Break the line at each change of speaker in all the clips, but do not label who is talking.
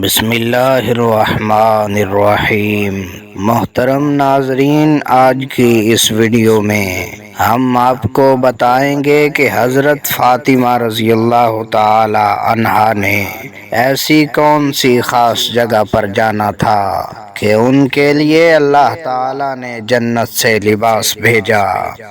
بسم اللہ الرحمن الرحیم۔ محترم ناظرین، آج کی اس ویڈیو میں ہم آپ کو بتائیں گے کہ حضرت فاطمہ رضی اللہ تعالی عنہا نے ایسی کون سی خاص جگہ پر جانا تھا کہ ان کے لیے اللہ تعالی نے جنت سے لباس بھیجا۔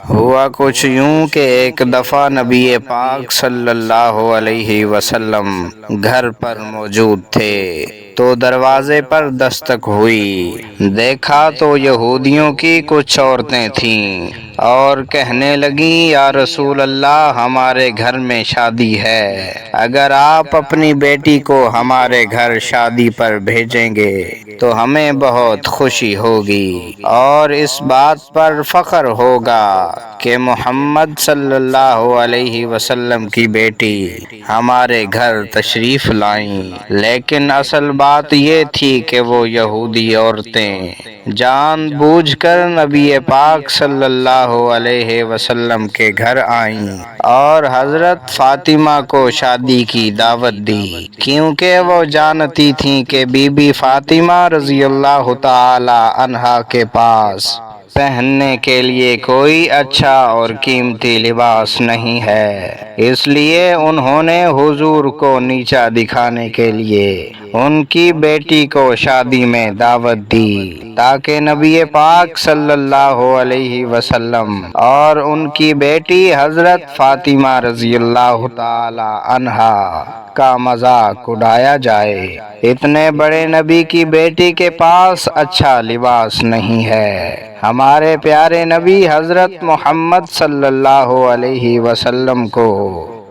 ہوا کچھ یوں کہ ایک دفعہ نبی پاک صلی اللہ علیہ وسلم گھر پر موجود تھے تو دروازے پر دستک ہوئی۔ دیکھا تو یہودیوں کی کچھ عورتیں تھیں اور کہنے لگیں، یا رسول اللہ، ہمارے گھر میں شادی ہے، اگر آپ اپنی بیٹی کو ہمارے گھر شادی پر بھیجیں گے تو ہمیں بہت خوشی ہوگی اور اس بات پر فخر ہوگا کہ محمد صلی اللہ علیہ وسلم کی بیٹی ہمارے گھر تشریف لائیں۔ لیکن اصل بات یہ تھی کہ وہ یہودی عورتیں جان بوجھ کر نبی پاک صلی اللہ علیہ وسلم کے گھر آئیں اور حضرت فاطمہ کو شادی کی دعوت دی، کیونکہ وہ جانتی تھیں کہ بی بی فاطمہ رضی اللہ تعالی عنہا کے پاس پہننے کے لیے کوئی اچھا اور قیمتی لباس نہیں ہے۔ اس لیے انہوں نے حضور کو نیچا دکھانے کے لیے ان کی بیٹی کو شادی میں دعوت دی، تاکہ نبی پاک صلی اللہ علیہ وسلم اور ان کی بیٹی حضرت فاطمہ رضی اللہ تعالی عنہا کا مذاق اڑایا جائے۔ اتنے بڑے نبی کی بیٹی کے پاس اچھا لباس نہیں ہے۔ ہمارے پیارے نبی حضرت محمد صلی اللہ علیہ وسلم کو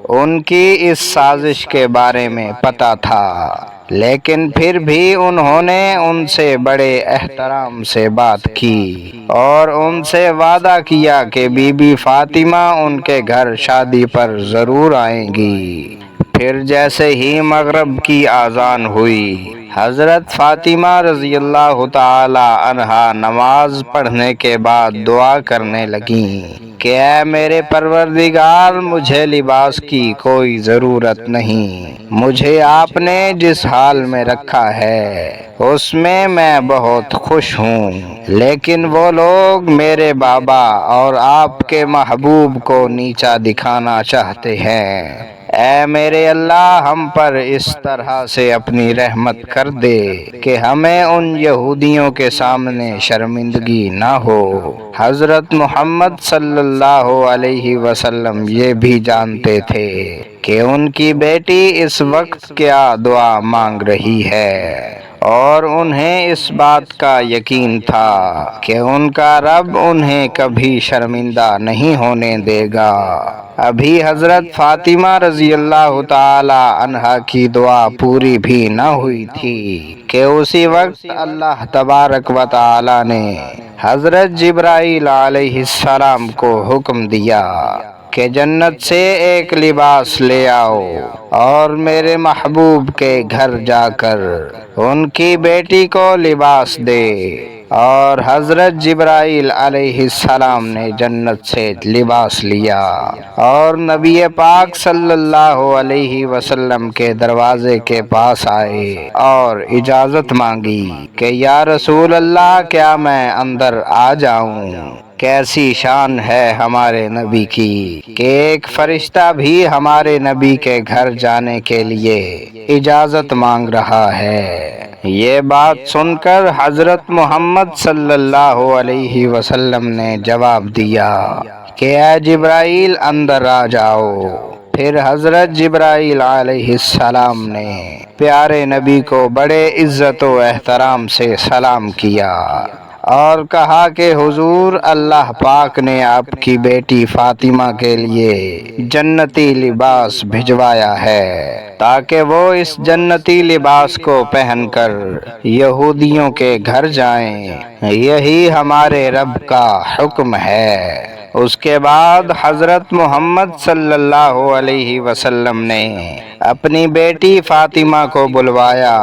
ان کی اس سازش کے بارے میں پتہ تھا، لیکن پھر بھی انہوں نے ان سے بڑے احترام سے بات کی اور ان سے وعدہ کیا کہ بی بی فاطمہ ان کے گھر شادی پر ضرور آئیں گی۔ پھر جیسے ہی مغرب کی اذان ہوئی، حضرت فاطمہ رضی اللہ تعالی عنہا نماز پڑھنے کے بعد دعا کرنے لگیں کہ اے میرے پروردگار، مجھے لباس کی کوئی ضرورت نہیں، مجھے آپ نے جس حال میں رکھا ہے اس میں بہت خوش ہوں، لیکن وہ لوگ میرے بابا اور آپ کے محبوب کو نیچا دکھانا چاہتے ہیں۔ اے میرے اللہ، ہم پر اس طرح سے اپنی رحمت کر دے کہ ہمیں ان یہودیوں کے سامنے شرمندگی نہ ہو۔ حضرت محمد صلی اللہ علیہ وسلم یہ بھی جانتے تھے کہ ان کی بیٹی اس وقت کیا دعا مانگ رہی ہے، اور انہیں اس بات کا یقین تھا کہ ان کا رب انہیں کبھی شرمندہ نہیں ہونے دے گا۔ ابھی حضرت فاطمہ رضی اللہ تعالی عنہا کی دعا پوری بھی نہ ہوئی تھی کہ اسی وقت اللہ تبارک و تعالی نے حضرت جبرائیل علیہ السلام کو حکم دیا کہ جنت سے ایک لباس لے آؤ اور میرے محبوب کے گھر جا کر ان کی بیٹی کو لباس دے۔ اور حضرت جبرائیل علیہ السلام نے جنت سے لباس لیا اور نبی پاک صلی اللہ علیہ وسلم کے دروازے کے پاس آئے اور اجازت مانگی کہ یا رسول اللہ، کیا میں اندر آ جاؤں؟ کیسی شان ہے ہمارے نبی کی کہ ایک فرشتہ بھی ہمارے نبی کے گھر جانے کے لیے اجازت مانگ رہا ہے۔ یہ بات سن کر حضرت محمد صلی اللہ علیہ وسلم نے جواب دیا کہ اے جبرائیل، اندر آ جاؤ۔ پھر حضرت جبرائیل علیہ السلام نے پیارے نبی کو بڑے عزت و احترام سے سلام کیا اور کہا کہ حضور، اللہ پاک نے آپ کی بیٹی فاطمہ کے لیے جنتی لباس بھجوایا ہے تاکہ وہ اس جنتی لباس کو پہن کر یہودیوں کے گھر جائیں۔ یہی ہمارے رب کا حکم ہے۔ اس کے بعد حضرت محمد صلی اللہ علیہ وسلم نے اپنی بیٹی فاطمہ کو بلوایا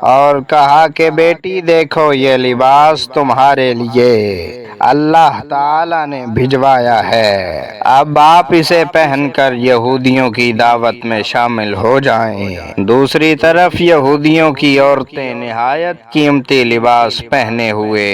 اور کہا کہ بیٹی دیکھو، یہ لباس تمہارے لیے اللہ تعالی نے بھجوایا ہے، اب آپ اسے پہن کر یہودیوں کی دعوت میں شامل ہو جائیں۔ دوسری طرف یہودیوں کی عورتیں نہایت قیمتی لباس پہنے ہوئے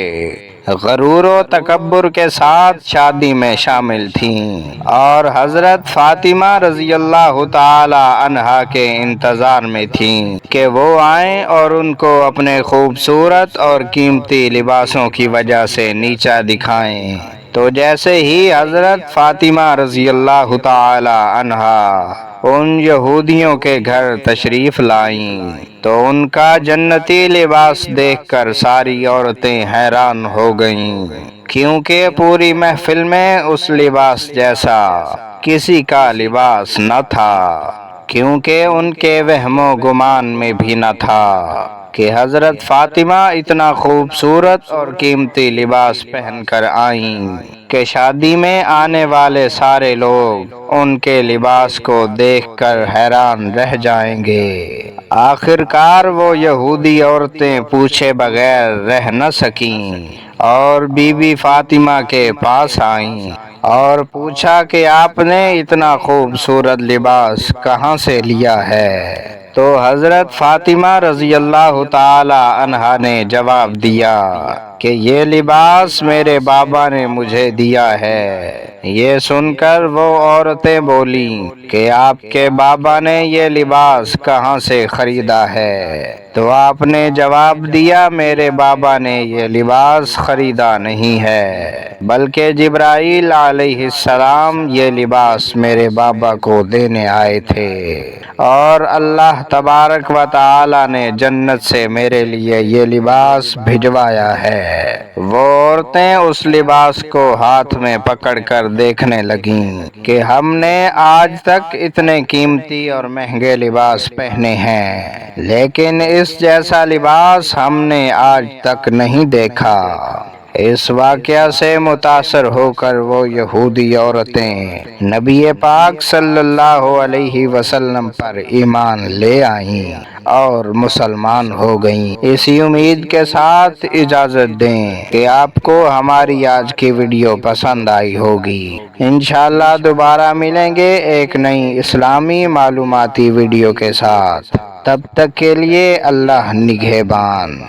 غرور و تکبر کے ساتھ شادی میں شامل تھیں اور حضرت فاطمہ رضی اللہ تعالی عنہا کے انتظار میں تھیں کہ وہ آئیں اور ان کو اپنے خوبصورت اور قیمتی لباسوں کی وجہ سے نیچا دکھائیں۔ تو جیسے ہی حضرت فاطمہ رضی اللہ تعالی عنہا ان یہودیوں کے گھر تشریف لائیں تو ان کا جنتی لباس دیکھ کر ساری عورتیں حیران ہو گئیں، کیونکہ پوری محفل میں اس لباس جیسا کسی کا لباس نہ تھا، کیونکہ ان کے وہم و گمان میں بھی نہ تھا کہ حضرت فاطمہ اتنا خوبصورت اور قیمتی لباس پہن کر آئیں کہ شادی میں آنے والے سارے لوگ ان کے لباس کو دیکھ کر حیران رہ جائیں گے۔ آخر کار وہ یہودی عورتیں پوچھے بغیر رہ نہ سکیں اور بی بی فاطمہ کے پاس آئیں اور پوچھا کہ آپ نے اتنا خوبصورت لباس کہاں سے لیا ہے؟ تو حضرت فاطمہ رضی اللہ تعالی عنہا نے جواب دیا کہ یہ لباس میرے بابا نے مجھے دیا ہے۔ یہ سن کر وہ عورتیں بولیں کہ آپ کے بابا نے یہ لباس کہاں سے خریدا ہے؟ تو آپ نے جواب دیا، میرے بابا نے یہ لباس خریدا نہیں ہے، بلکہ جبرائیل علیہ السلام یہ لباس میرے بابا کو دینے آئے تھے، اور اللہ تبارک و تعالی نے جنت سے میرے لیے یہ لباس بھجوایا ہے۔ وہ عورتیں اس لباس کو ہاتھ میں پکڑ کر دیکھنے لگیں کہ ہم نے آج تک اتنے قیمتی اور مہنگے لباس پہنے ہیں، لیکن اس جیسا لباس ہم نے آج تک نہیں دیکھا۔ اس واقعہ سے متاثر ہو کر وہ یہودی عورتیں نبی پاک صلی اللہ علیہ وسلم پر ایمان لے آئیں اور مسلمان ہو گئیں۔ اسی امید کے ساتھ اجازت دیں کہ آپ کو ہماری آج کی ویڈیو پسند آئی ہوگی۔ انشاءاللہ دوبارہ ملیں گے ایک نئی اسلامی معلوماتی ویڈیو کے ساتھ، تب تک کے لیے اللہ نگہبان۔